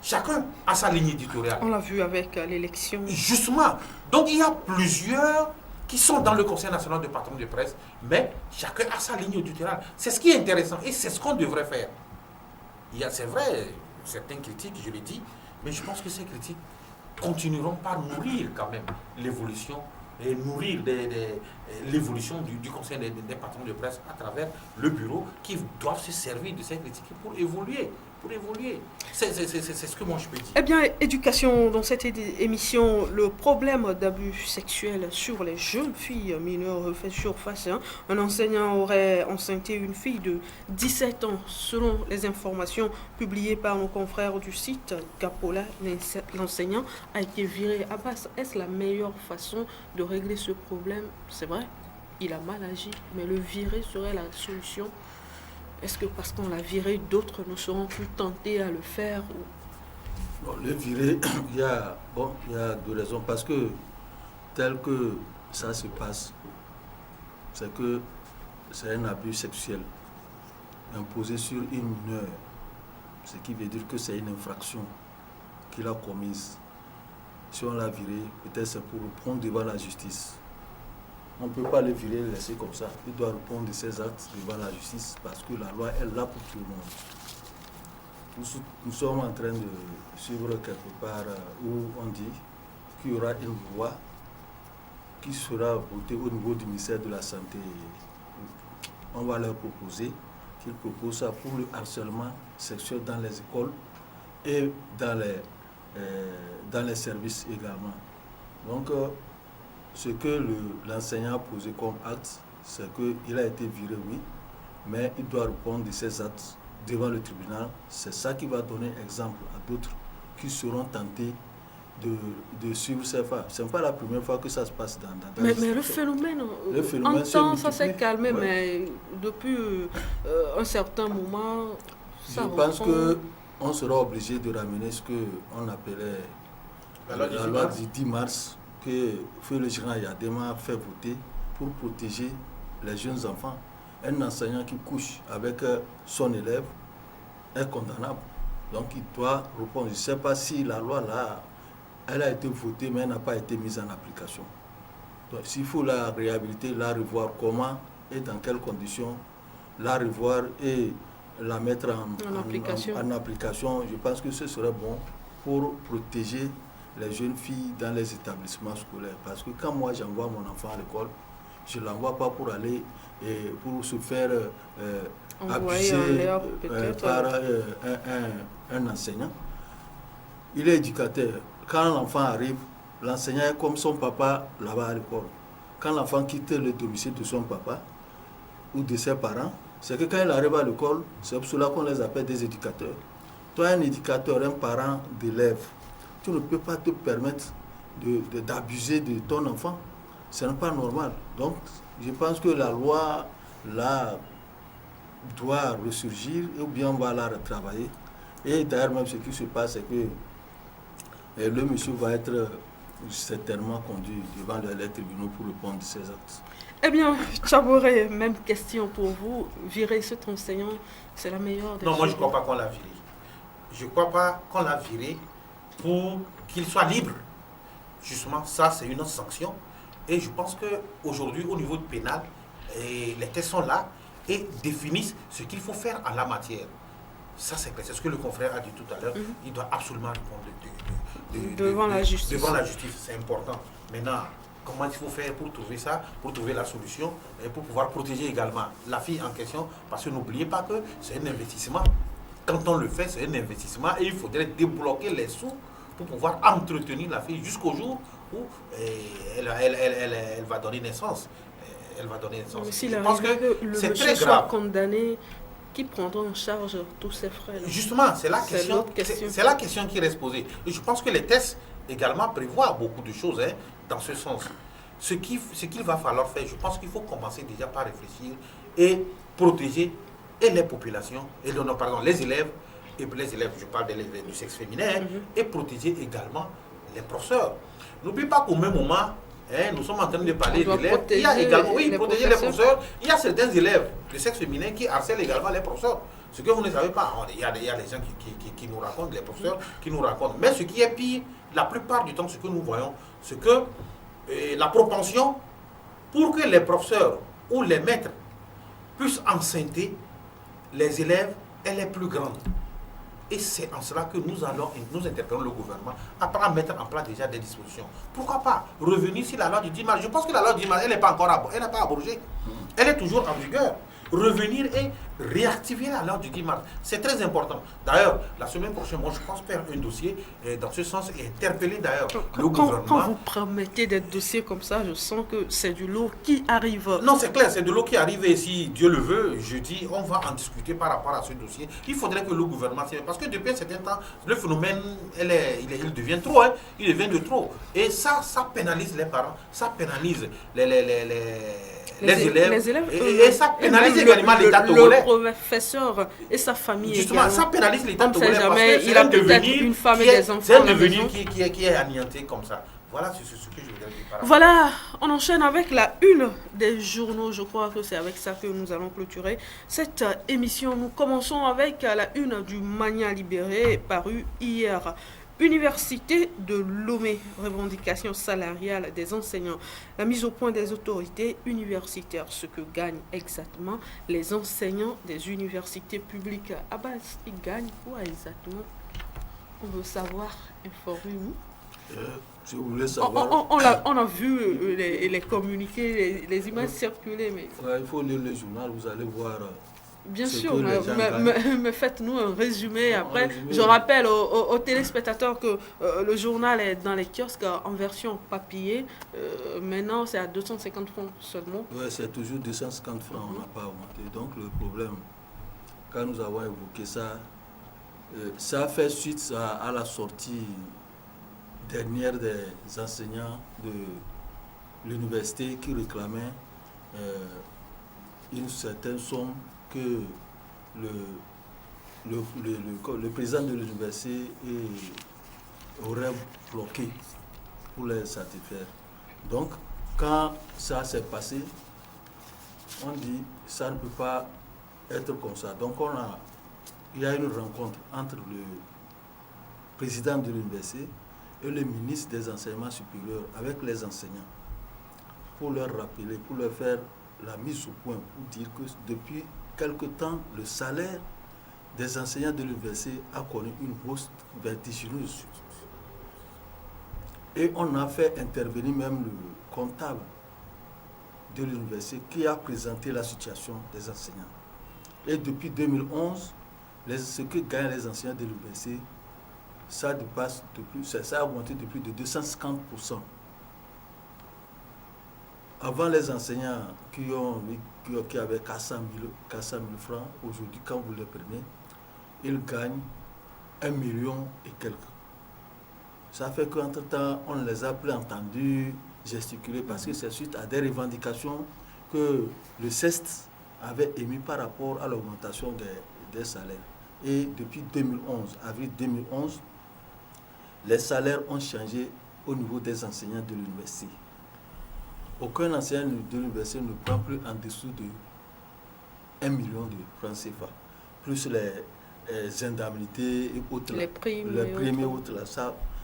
Chacun a sa ligne éditoriale. On l'a vu avec l'élection. Justement. Donc il y a plusieurs qui sont dans le Conseil national de patrons de presse, mais chacun a sa ligne éditoriale. C'est ce qui est intéressant et c'est ce qu'on devrait faire. C'est vrai, certaines critiques, je l'ai dit, mais je pense que ces critiques continueront par nourrir quand même l'évolution et nourrir l'évolution du Conseil des patrons de presse à travers le bureau qui doivent se servir de ces critiques pour évoluer. C'est ce que moi je peux dire. Eh bien, éducation, dans cette émission, le problème d'abus sexuels sur les jeunes filles mineures fait surface. Un enseignant aurait enceinté une fille de 17 ans, selon les informations publiées par nos confrères du site Gapola. L'enseignant a été viré. Abbas, est-ce la meilleure façon de régler ce problème? C'est vrai, il a mal agi, mais le virer serait la solution. Est-ce que parce qu'on l'a viré, d'autres ne seront plus tentés à le faire Bon, le virer, il y a deux raisons. Parce que tel que ça se passe, c'est que c'est un abus sexuel imposé sur une mineure. Ce qui veut dire que c'est une infraction qu'il a commise. Si on l'a viré, peut-être c'est pour répondre devant la justice. On ne peut pas le virer et le laisser comme ça. Il doit répondre de ses actes devant la justice parce que la loi est là pour tout le monde. nous sommes en train de suivre quelque part où on dit qu'il y aura une loi qui sera votée au niveau du ministère de la Santé. On va leur proposer qu'ils proposent ça pour le harcèlement sexuel dans les écoles et dans les services également. Donc, ce que l'enseignant a posé comme acte, c'est qu'il a été viré, oui, mais il doit répondre de ses actes devant le tribunal. C'est ça qui va donner exemple à d'autres qui seront tentés de suivre ces faits. Ce n'est pas la première fois que ça se passe dans mais le phénomène en temps, ça s'est calmé, ouais. Mais depuis un certain moment, ça je pense qu'on sera obligé de ramener ce qu'on appelait la loi du 10 mars que Feu le Général Yadema a fait voter pour protéger les jeunes enfants. Un enseignant qui couche avec son élève est condamnable. Donc il doit répondre. Je ne sais pas si la loi là, elle a été votée, mais elle n'a pas été mise en application. Donc s'il faut la réhabiliter, la revoir comment et dans quelles conditions, la revoir et la mettre en application, je pense que ce serait bon pour protéger les jeunes filles dans les établissements scolaires. Parce que quand moi j'envoie mon enfant à l'école, je ne l'envoie pas pour aller pour se faire abuser par un enseignant. Il est éducateur. Quand l'enfant arrive, l'enseignant est comme son papa là-bas à l'école. Quand l'enfant quitte le domicile de son papa ou de ses parents, c'est que quand il arrive à l'école, c'est pour cela qu'on les appelle des éducateurs. Toi, un éducateur, un parent d'élève, tu ne peux pas te permettre d'abuser de ton enfant. Ce n'est pas normal. Donc, je pense que la loi, là, doit ressurgir, ou bien on va la retravailler. Et d'ailleurs, même ce qui se passe, c'est que le monsieur va être certainement conduit devant les tribunaux pour répondre de ses actes. Eh bien, Tchaboré, même question pour vous. Virer cet enseignant, c'est la meilleure des Non, moi je ne crois pas qu'on l'a viré. Je ne crois pas qu'on l'a viré pour qu'il soit libre. Justement, ça, c'est une sanction. Et je pense qu'aujourd'hui, au niveau pénal, les textes sont là et définissent ce qu'il faut faire en la matière. Ça, c'est clair. C'est ce que le confrère a dit tout à l'heure. Il doit absolument répondre devant la justice. Devant la justice, c'est important. Maintenant, comment il faut faire pour trouver ça, pour trouver la solution et pour pouvoir protéger également la fille en question. Parce que n'oubliez pas que c'est un investissement. Quand on le fait, c'est un investissement et il faudrait débloquer les sous pour pouvoir entretenir la fille jusqu'au jour où elle va donner naissance. Elle va donner naissance. Je pense que c'est très grave. Condamné, qui prendra en charge tous ces frais? Justement, c'est la question qui reste posée. Et je pense que les tests également prévoient beaucoup de choses dans ce sens. Ce qu'il va falloir faire, je pense qu'il faut commencer déjà par réfléchir et protéger les populations, les élèves, je parle des élèves du sexe féminin, et protéger également les professeurs. N'oubliez pas qu'au même moment, nous sommes en train de parler d'élèves. Il y a également, protéger les professeurs. Il y a certains élèves du sexe féminin qui harcèlent également les professeurs. Ce que vous ne savez pas, il y a des gens qui nous racontent, les professeurs qui nous racontent. Mais ce qui est pire, la plupart du temps, ce que nous voyons, c'est que la propension pour que les professeurs ou les maîtres puissent enceinter les élèves, elle est plus grande. Et c'est en cela que nous interpellons le gouvernement à mettre en place déjà des dispositions. Pourquoi pas revenir sur la loi du 10 mars? Je pense que la loi du 10 mars, elle n'est pas encore abrogée. Elle est toujours en vigueur. Revenir et réactiver la loi du 10 mars. C'est très important. D'ailleurs, la semaine prochaine, moi, je pense faire un dossier dans ce sens et interpeller d'ailleurs le gouvernement. Quand vous promettez des dossiers comme ça, je sens que c'est du lot qui arrive. Non, c'est clair, c'est de l'eau qui arrive et si Dieu le veut, je dis, on va en discuter par rapport à ce dossier. Il faudrait que le gouvernement... Parce que depuis un certain temps, le phénomène, il devient trop. Il devient de trop. Et ça pénalise les parents, ça pénalise les élèves et ça pénalise également l'État togolais. Le professeur et sa famille. Justement, également. Ça pénalise l'État togolais parce que il a peut-être une femme et des enfants. C'est un devenir qui est anéanti comme ça. Voilà ce que je voudrais dire par rapport. Voilà, on enchaîne avec la une des journaux. Je crois que c'est avec ça que nous allons clôturer cette émission. Nous commençons avec la une du Mania Libéré paru hier. Université de Lomé, revendication salariale des enseignants, la mise au point des autorités universitaires, ce que gagnent exactement les enseignants des universités publiques. Abbas, ils gagnent quoi exactement? On veut savoir, informez-nous. Si vous voulez savoir. On a vu les communiqués, les images circuler, mais... Ouais, il faut lire le journal, vous allez voir. Bien sûr, mais faites-nous un résumé. Après, je rappelle aux téléspectateurs que le journal est dans les kiosques en version papier. Maintenant, c'est à 250 francs seulement. Oui, c'est toujours 250 francs, on n'a pas augmenté. Donc, le problème, quand nous avons évoqué ça, ça fait suite à la sortie dernière des enseignants de l'université qui réclamaient une certaine somme que le président de l'université aurait bloqué pour les satisfaire. Donc, quand ça s'est passé, on dit ça ne peut pas être comme ça. Donc, il y a une rencontre entre le président de l'université et le ministre des enseignements supérieurs avec les enseignants pour leur rappeler, pour leur faire la mise au point, pour dire que depuis quelque temps, le salaire des enseignants de l'université a connu une hausse vertigineuse. Et on a fait intervenir même le comptable de l'université qui a présenté la situation des enseignants. Et depuis 2011, ce que gagnent les enseignants de l'université, ça a augmenté de plus de 250%. Avant, les enseignants qui avaient 400 000 francs, aujourd'hui, quand vous les prenez, ils gagnent 1 million et quelques. Ça fait qu'entre-temps, on ne les a plus entendus gesticuler parce que c'est suite à des revendications que le CEST avait émis par rapport à l'augmentation des salaires. Et depuis 2011, avril 2011, les salaires ont changé au niveau des enseignants de l'université. Aucun enseignant de l'université ne prend plus en dessous de 1 million de francs CFA, plus les indemnités et autres. Les primes et autres, là,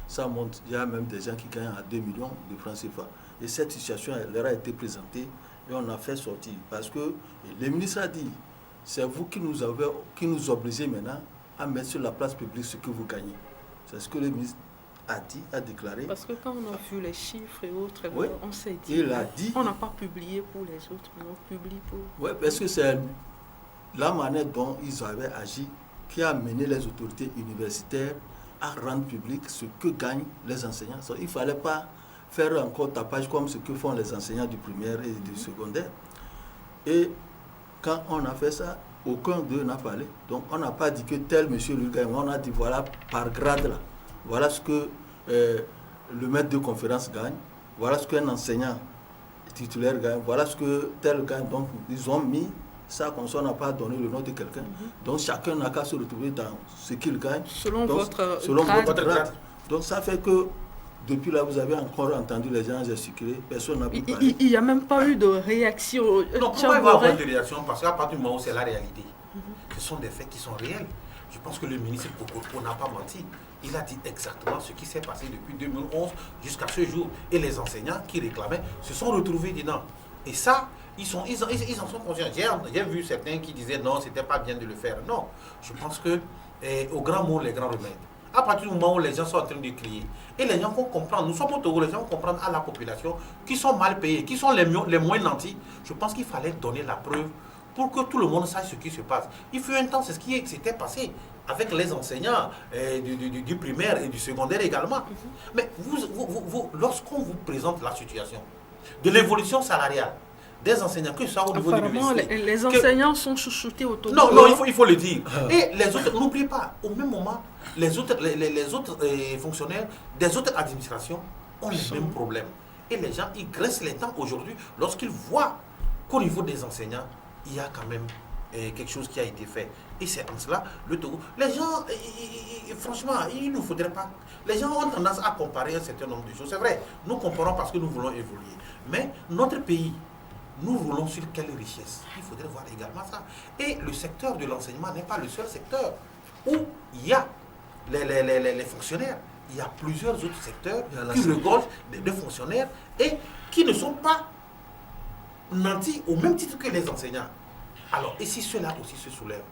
ça monte. Il y a même des gens qui gagnent à 2 millions de francs CFA. Et cette situation leur a été présentée et on a fait sortir. Parce que le ministre a dit, c'est vous qui nous obligez maintenant à mettre sur la place publique ce que vous gagnez. C'est ce que le ministre a déclaré. Parce que quand on a vu les chiffres et autres, oui, on s'est dit, on n'a pas publié pour les autres, mais on publie pour... Oui, parce que c'est la manière dont ils avaient agi qui a mené les autorités universitaires à rendre public ce que gagnent les enseignants. Il ne fallait pas faire encore tapage comme ce que font les enseignants du primaire et du secondaire. Et quand on a fait ça, aucun d'eux n'a parlé. Donc on n'a pas dit que tel monsieur lui gagne. On a dit voilà par grade là. Voilà ce que le maître de conférence gagne. Voilà ce qu'un enseignant titulaire gagne. Voilà ce que tel gagne. Donc ils ont mis ça comme ça, on n'a pas donné le nom de quelqu'un. Donc chacun n'a qu'à se retrouver dans ce qu'il gagne. Selon votre grade. Donc ça fait que depuis là, vous avez encore entendu les gens gesticuler, personne n'a pu parler. Il n'y a même pas eu de réaction. Non, pourquoi il va y avoir de réaction? Parce qu'à partir du moment où c'est la réalité, ce sont des faits qui sont réels. Je pense que le ministre Pokorko n'a pas menti. Il a dit exactement ce qui s'est passé depuis 2011 jusqu'à ce jour. Et les enseignants qui réclamaient se sont retrouvés dedans. Et ça, ils en sont conscients. J'ai vu certains qui disaient non, c'était pas bien de le faire. Non, je pense que au grand mot, les grands remèdes. À partir du moment où les gens sont en train de crier, et les gens vont comprendre, nous sommes au Togo, les gens vont comprendre à la population qui sont mal payés, qui sont les moins nantis. Je pense qu'il fallait donner la preuve pour que tout le monde sache ce qui se passe. Il fut un temps, c'est ce qui s'était passé avec les enseignants du primaire et du secondaire également. Mais lorsqu'on vous présente la situation de l'évolution salariale des enseignants, que ce soit au niveau de l'université... les enseignants sont chouchoutés au Togo. Non, il faut le dire. Et les autres, n'oubliez pas, au même moment, les autres fonctionnaires des autres administrations ont les mêmes problèmes. Et les gens, ils graissent les dents aujourd'hui lorsqu'ils voient qu'au niveau des enseignants, il y a quand même quelque chose qui a été fait. Et c'est en cela, le Togo. Les gens, franchement, il ne faudrait pas... Les gens ont tendance à comparer un certain nombre de choses. C'est vrai, nous comparons parce que nous voulons évoluer. Mais notre pays, nous roulons sur quelle richesse? Il faudrait voir également ça. Et le secteur de l'enseignement n'est pas le seul secteur où il y a les fonctionnaires il y a plusieurs autres secteurs Il y a la qui santé. regorgent de fonctionnaires et qui ne sont pas nantis au même titre que les enseignants. Alors, et si cela aussi se soulève,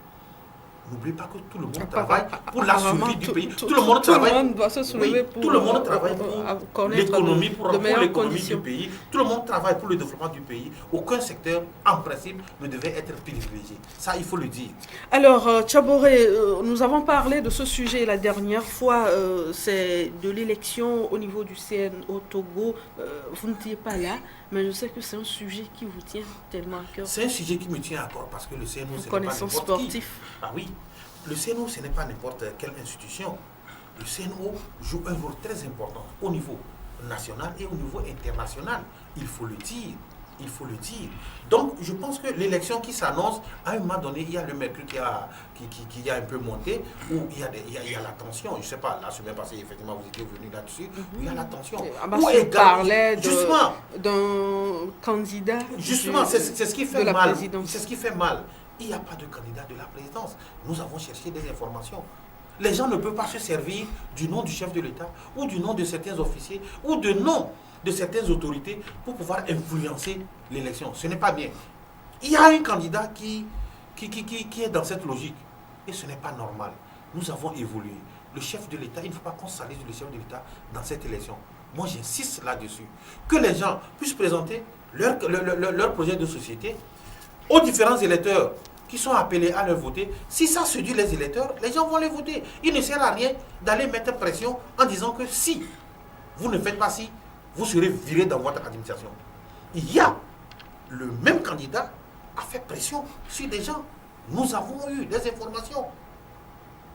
n'oubliez pas que tout le monde travaille pour la survie du pays. Tout le monde travaille. doit se soulever Oui, pour, tout le monde travaille pour connaître l'économie, pour de meilleures l'économie du conditions. pays. Tout le monde travaille pour le développement du pays. Aucun secteur, en principe, ne devait être privilégié. Ça, il faut le dire. Alors, Tchaboré, nous avons parlé de ce sujet la dernière fois, c'est de l'élection au niveau du CNO Togo. Vous n'étiez pas là, mais je sais que c'est un sujet qui vous tient tellement à cœur. C'est un sujet qui me tient à cœur parce que le CNO, Vous ce n'est pas connaissez n'importe qui. sportif. Ah oui, le CNO, ce n'est pas n'importe quelle institution. Le CNO joue un rôle très important au niveau national et au niveau international. Il faut le dire. Il faut le dire. Donc, je pense que l'élection qui s'annonce, à un moment donné, il y a le mercure qui a un peu monté, où il y a la tension. Je ne sais pas, la semaine passée, effectivement, vous étiez venu là-dessus. Il y a la tension. Abbas Où est parlait justement, d'un candidat justement, c'est ce qui de fait la mal. présidence. C'est ce qui fait mal. Il n'y a pas de candidat de la présidence. Nous avons cherché des informations. Les gens ne peuvent pas se servir du nom du chef de l'État ou du nom de certains officiers ou du nom de certaines autorités pour pouvoir influencer l'élection. Ce n'est pas bien. Il y a un candidat qui est dans cette logique et ce n'est pas normal. Nous avons évolué. Le chef de l'État, il ne faut pas qu'on salisse le chef de l'État dans cette élection. Moi, j'insiste là-dessus. Que les gens puissent présenter leur projet de société aux différents électeurs qui sont appelés à le voter. Si ça séduit les électeurs, les gens vont les voter. Il ne sert à rien d'aller mettre pression en disant que si vous ne faites pas ci, vous serez viré dans votre administration. Il y a le même candidat a fait pression sur des gens. Nous avons eu des informations.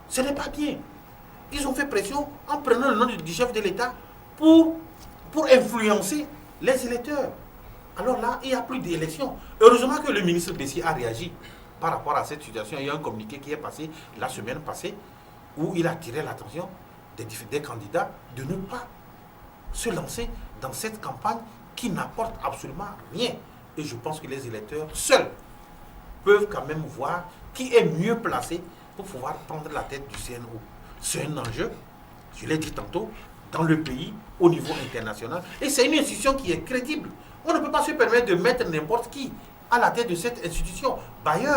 Ce n'est pas bien. Ils ont fait pression en prenant le nom du chef de l'État pour influencer les électeurs. Alors là, il n'y a plus d'élection. Heureusement que le ministre Bessie a réagi par rapport à cette situation. Il y a un communiqué qui est passé la semaine passée où il a attiré l'attention des candidats de ne pas se lancer dans cette campagne qui n'apporte absolument rien. Et je pense que les électeurs seuls peuvent quand même voir qui est mieux placé pour pouvoir prendre la tête du CNO. C'est un enjeu, je l'ai dit tantôt, dans le pays, au niveau international. Et c'est une institution qui est crédible. On ne peut pas se permettre de mettre n'importe qui à la tête de cette institution. Bayer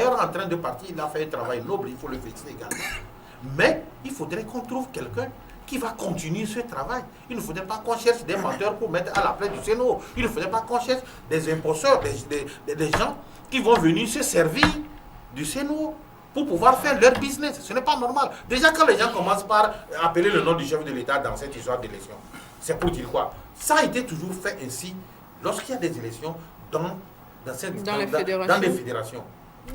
en train de partir, il a fait un travail noble, il faut le féliciter également. Mais il faudrait qu'on trouve quelqu'un qui va continuer ce travail. Il ne faudrait pas qu'on cherche des menteurs pour mettre à la place du CNO. Il ne faudrait pas qu'on cherche des imposteurs, des gens qui vont venir se servir du CNO pour pouvoir faire leur business. Ce n'est pas normal. Déjà, quand les gens commencent par appeler le nom du chef de l'État dans cette histoire d'élection, c'est pour dire quoi? Ça a été toujours fait ainsi lorsqu'il y a des élections dans les fédérations.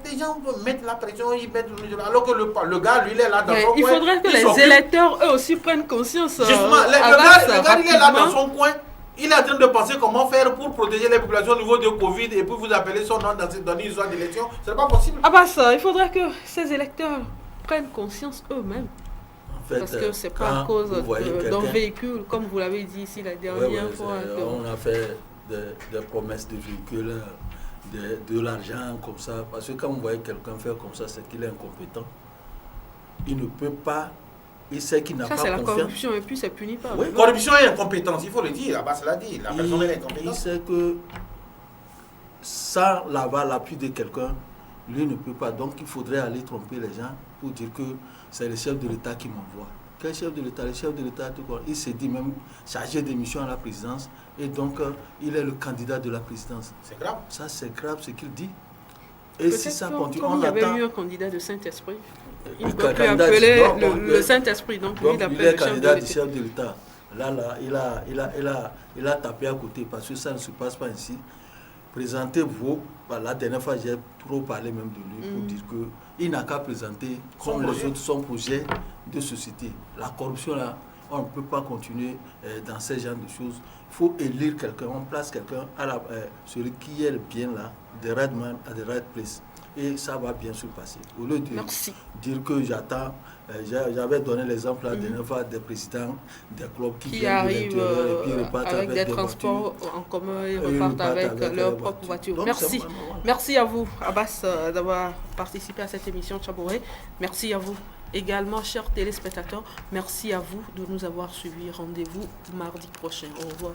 Les gens mettent la pression, ils mettent alors que le gars, lui, il est là dans son coin. Il faudrait que les électeurs, eux aussi, prennent conscience. Justement, le gars, il est là dans son coin. Il est en train de penser comment faire pour protéger les populations au niveau de Covid et puis vous appelez son nom dans une histoire d'élection. Ce n'est pas possible. Il faudrait que ces électeurs prennent conscience eux-mêmes. En fait, parce que ce n'est pas à cause d'un véhicule, comme vous l'avez dit ici la dernière fois. On a fait des promesses de véhicules, de l'argent comme ça. Parce que quand vous voyez quelqu'un faire comme ça, c'est qu'il est incompétent. Il ne peut pas. Il sait qu'il n'a pas confiance. Ça, c'est la corruption et puis c'est puni par. Oui, corruption et incompétence, il faut le dire. Abbas l'a dit. La personne est incompétente. Il sait que sans l'appui de quelqu'un, lui ne peut pas. Donc il faudrait aller tromper les gens pour dire que c'est le chef de l'État qui m'envoie. Quel chef de l'État? Le chef de l'État, il s'est dit même chargé de mission à la présidence et donc il est le candidat de la présidence. C'est grave. Ça, c'est grave ce qu'il dit. Et si ça continue, on attend. Il y avait eu un candidat de Saint-Esprit. Il ne peut plus appeler le Saint-Esprit. Donc lui, il appelle le candidat du chef de l'État. Là, il a tapé à côté parce que ça ne se passe pas ainsi. Présentez-vous. La dernière fois, j'ai trop parlé même de lui pour dire qu'il n'a qu'à présenter comme les autres son projet de société. La corruption, là, on ne peut pas continuer dans ce genre de choses. Il faut élire quelqu'un, on place quelqu'un celui qui est bien là, the right man at the right place. Et ça va bien se passer. Au lieu de dire que j'attends, j'avais donné l'exemple la dernière fois des présidents des clubs qui arrivent et puis repartent avec des transports en commun et repartent avec leur propre voiture. Donc, merci à vous, Abbas, d'avoir participé à cette émission Tchaboré. Merci à vous. Également, chers téléspectateurs, merci à vous de nous avoir suivis. Rendez-vous mardi prochain. Au revoir.